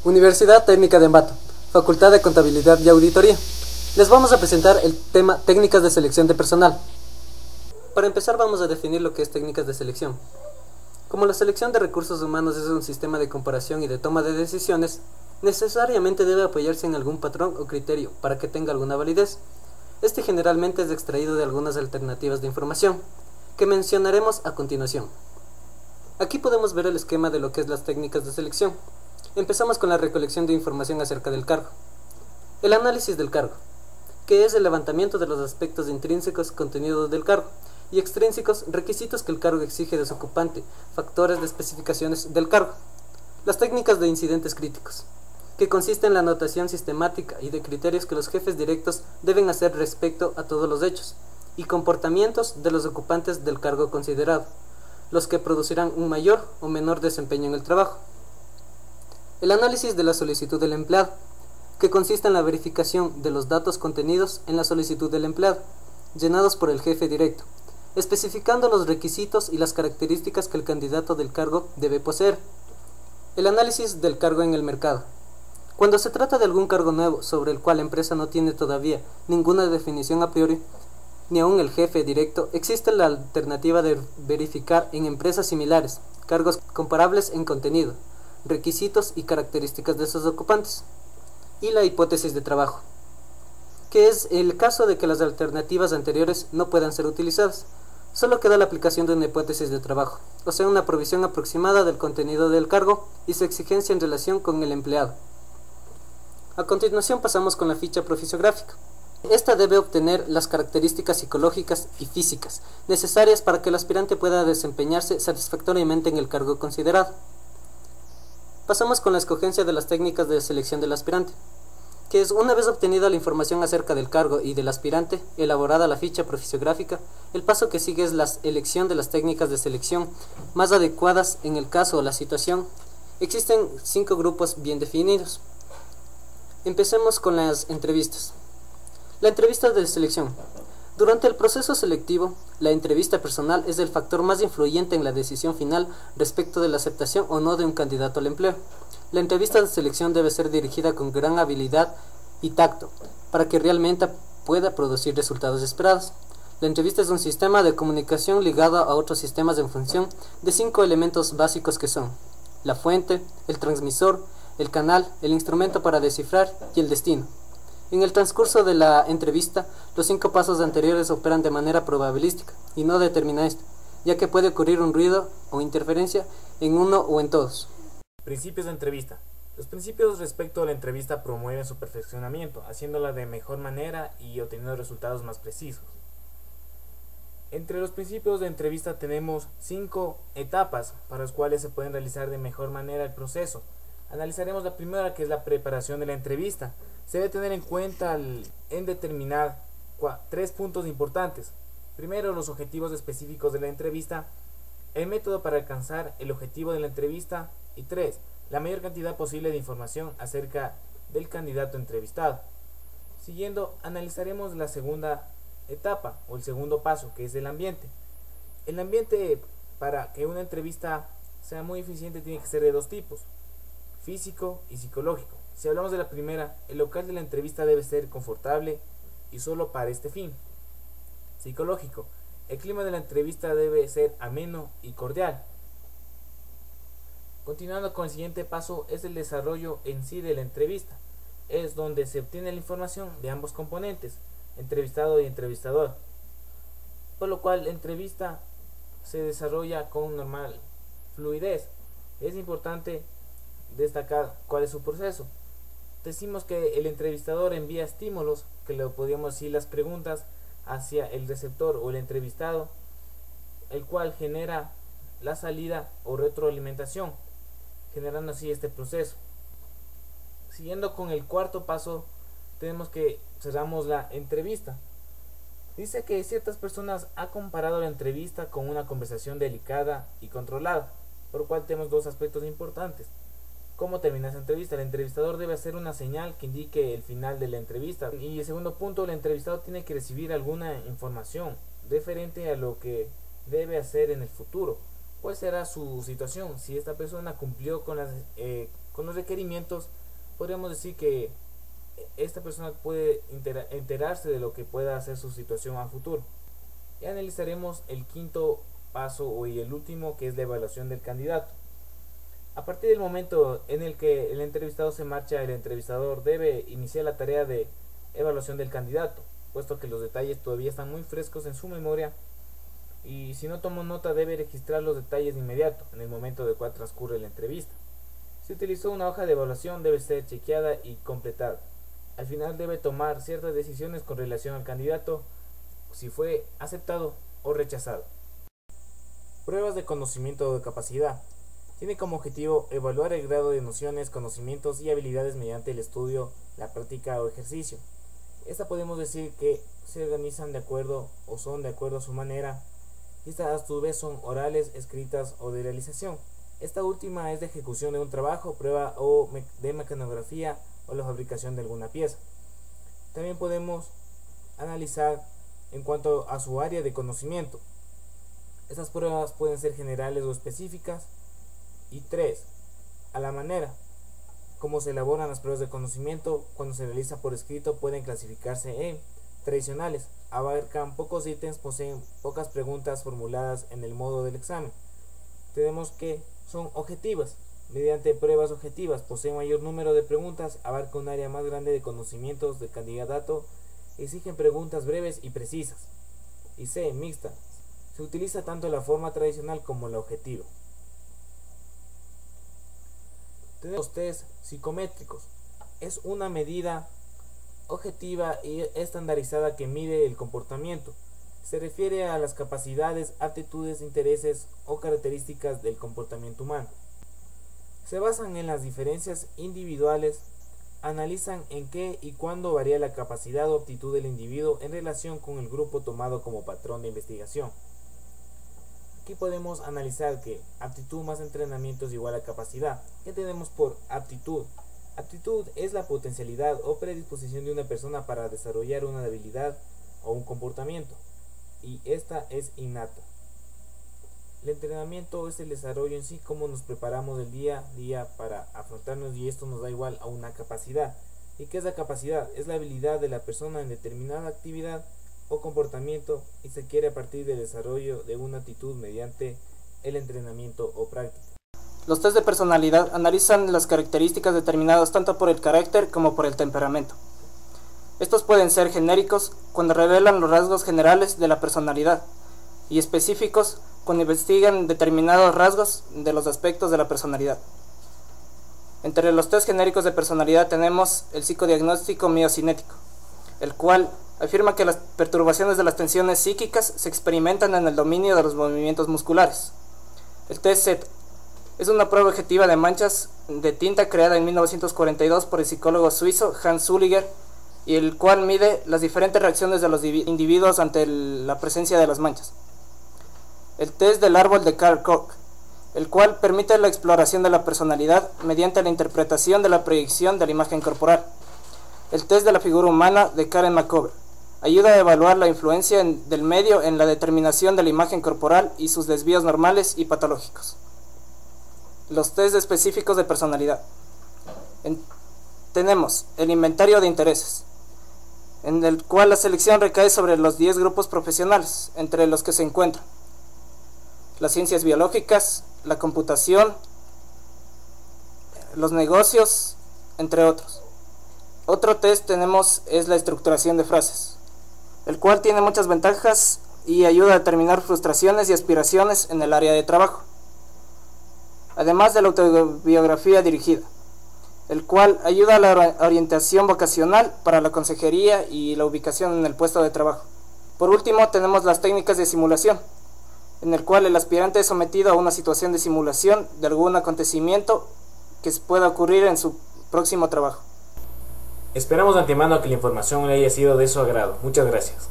Universidad Técnica de Ambato, Facultad de Contabilidad y Auditoría. Les vamos a presentar el tema técnicas de selección de personal. Para empezar vamos a definir lo que es técnicas de selección. Como la selección de recursos humanos es un sistema de comparación y de toma de decisiones, necesariamente debe apoyarse en algún patrón o criterio para que tenga alguna validez. Este generalmente es extraído de algunas alternativas de información, que mencionaremos a continuación. Aquí podemos ver el esquema de lo que es las técnicas de selección. Empezamos con la recolección de información acerca del cargo. El análisis del cargo, que es el levantamiento de los aspectos intrínsecos contenidos del cargo y extrínsecos requisitos que el cargo exige de su ocupante, factores de especificaciones del cargo. Las técnicas de incidentes críticos, que consiste en la anotación sistemática y de criterios que los jefes directos deben hacer respecto a todos los hechos y comportamientos de los ocupantes del cargo considerado, los que producirán un mayor o menor desempeño en el trabajo. El análisis de la solicitud del empleado, que consiste en la verificación de los datos contenidos en la solicitud del empleado, llenados por el jefe directo, especificando los requisitos y las características que el candidato del cargo debe poseer. El análisis del cargo en el mercado. Cuando se trata de algún cargo nuevo sobre el cual la empresa no tiene todavía ninguna definición a priori, ni aún el jefe directo, existe la alternativa de verificar en empresas similares, cargos comparables en contenido, requisitos y características de sus ocupantes. Y la hipótesis de trabajo, que es el caso de que las alternativas anteriores no puedan ser utilizadas. Solo queda la aplicación de una hipótesis de trabajo, o sea, una provisión aproximada del contenido del cargo y su exigencia en relación con el empleado. A continuación pasamos con la ficha profesiográfica. Esta debe obtener las características psicológicas y físicas necesarias para que el aspirante pueda desempeñarse satisfactoriamente en el cargo considerado. Pasamos con la escogencia de las técnicas de selección del aspirante, que es, una vez obtenida la información acerca del cargo y del aspirante, elaborada la ficha profesiográfica, el paso que sigue es la elección de las técnicas de selección más adecuadas en el caso o la situación. Existen 5 grupos bien definidos. Empecemos con las entrevistas. La entrevista de selección. Durante el proceso selectivo, la entrevista personal es el factor más influyente en la decisión final respecto de la aceptación o no de un candidato al empleo. La entrevista de selección debe ser dirigida con gran habilidad y tacto para que realmente pueda producir resultados esperados. La entrevista es un sistema de comunicación ligado a otros sistemas en función de 5 elementos básicos que son la fuente, el transmisor, el canal, el instrumento para descifrar y el destino. En el transcurso de la entrevista, los 5 pasos anteriores operan de manera probabilística y no determinista, ya que puede ocurrir un ruido o interferencia en uno o en todos. Principios de entrevista. Los principios respecto a la entrevista promueven su perfeccionamiento, haciéndola de mejor manera y obteniendo resultados más precisos. Entre los principios de entrevista tenemos 5 etapas para las cuales se pueden realizar de mejor manera el proceso. Analizaremos la primera, que es la preparación de la entrevista. Se debe tener en cuenta en determinar 3 puntos importantes. Primero, los objetivos específicos de la entrevista, el método para alcanzar el objetivo de la entrevista y 3, la mayor cantidad posible de información acerca del candidato entrevistado. Siguiendo, analizaremos la segunda etapa o el segundo paso, que es el ambiente. El ambiente, para que una entrevista sea muy eficiente, tiene que ser de 2 tipos: físico y psicológico. Si hablamos de la primera, el local de la entrevista debe ser confortable y solo para este fin. Psicológico, el clima de la entrevista debe ser ameno y cordial. Continuando con el siguiente paso, es el desarrollo en sí de la entrevista. Es donde se obtiene la información de ambos componentes, entrevistado y entrevistador, por lo cual la entrevista se desarrolla con normal fluidez. Es importante destacar cuál es su proceso. Decimos que el entrevistador envía estímulos, que le podríamos decir las preguntas, hacia el receptor o el entrevistado, el cual genera la salida o retroalimentación, generando así este proceso. Siguiendo con el cuarto paso, tenemos que cerramos la entrevista. Dice que ciertas personas han comparado la entrevista con una conversación delicada y controlada, por lo cual tenemos 2 aspectos importantes. ¿Cómo termina esa entrevista? El entrevistador debe hacer una señal que indique el final de la entrevista. Y el segundo punto, el entrevistado tiene que recibir alguna información referente a lo que debe hacer en el futuro. ¿Cuál será su situación? Si esta persona cumplió con las Con los requerimientos podríamos decir que esta persona puede enterarse de lo que pueda ser su situación a futuro. Y analizaremos el quinto paso y el último, que es la evaluación del candidato. A partir del momento en el que el entrevistado se marcha, el entrevistador debe iniciar la tarea de evaluación del candidato, puesto que los detalles todavía están muy frescos en su memoria, y si no tomó nota debe registrar los detalles de inmediato en el momento del cual transcurre la entrevista. Si utilizó una hoja de evaluación, debe ser chequeada y completada. Al final debe tomar ciertas decisiones con relación al candidato, si fue aceptado o rechazado. Pruebas de conocimiento o de capacidad. Tiene como objetivo evaluar el grado de nociones, conocimientos y habilidades mediante el estudio, la práctica o ejercicio. Esta podemos decir que se organizan de acuerdo o son de acuerdo a su manera, y estas a su vez son orales, escritas o de realización. Esta última es de ejecución de un trabajo, prueba o de mecanografía o la fabricación de alguna pieza. También podemos analizar en cuanto a su área de conocimiento. Estas pruebas pueden ser generales o específicas. Y 3. A la manera como se elaboran las pruebas de conocimiento. Cuando se realiza por escrito pueden clasificarse en tradicionales, abarcan pocos ítems, poseen pocas preguntas formuladas en el modo del examen. Tenemos que son objetivas, mediante pruebas objetivas, poseen mayor número de preguntas, abarca un área más grande de conocimientos del candidato, exigen preguntas breves y precisas. Y C. Mixta, se utiliza tanto la forma tradicional como la objetiva. Tenemos test psicométricos. Es una medida objetiva y estandarizada que mide el comportamiento. Se refiere a las capacidades, aptitudes, intereses o características del comportamiento humano. Se basan en las diferencias individuales, analizan en qué y cuándo varía la capacidad o aptitud del individuo en relación con el grupo tomado como patrón de investigación. Aquí podemos analizar que aptitud más entrenamiento es igual a capacidad. ¿Qué tenemos por aptitud? Aptitud es la potencialidad o predisposición de una persona para desarrollar una habilidad o un comportamiento, y esta es innata. El entrenamiento es el desarrollo en sí, cómo nos preparamos el día a día para afrontarnos, y esto nos da igual a una capacidad. ¿Y qué es la capacidad? Es la habilidad de la persona en determinada actividad o comportamiento, y se quiere a partir del desarrollo de una actitud mediante el entrenamiento o práctica. Los test de personalidad analizan las características determinadas tanto por el carácter como por el temperamento. Estos pueden ser genéricos cuando revelan los rasgos generales de la personalidad, y específicos cuando investigan determinados rasgos de los aspectos de la personalidad. Entre los test genéricos de personalidad tenemos el psicodiagnóstico miocinético, el cual afirma que las perturbaciones de las tensiones psíquicas se experimentan en el dominio de los movimientos musculares. El test Z es una prueba objetiva de manchas de tinta creada en 1942 por el psicólogo suizo Hans Sulliger, y el cual mide las diferentes reacciones de los individuos ante la presencia de las manchas. El test del árbol de Carl Koch, el cual permite la exploración de la personalidad mediante la interpretación de la proyección de la imagen corporal. El test de la figura humana de Karen McCover ayuda a evaluar la influencia del medio en la determinación de la imagen corporal y sus desvíos normales y patológicos. Los test específicos de personalidad. Tenemos el inventario de intereses, en el cual la selección recae sobre los 10 grupos profesionales, entre los que se encuentran las ciencias biológicas, la computación, los negocios, entre otros. Otro test tenemos es la estructuración de frases, el cual tiene muchas ventajas y ayuda a determinar frustraciones y aspiraciones en el área de trabajo. Además de la autobiografía dirigida, el cual ayuda a la orientación vocacional para la consejería y la ubicación en el puesto de trabajo. Por último, tenemos las técnicas de simulación, en el cual el aspirante es sometido a una situación de simulación de algún acontecimiento que pueda ocurrir en su próximo trabajo. Esperamos de antemano que la información le haya sido de su agrado. Muchas gracias.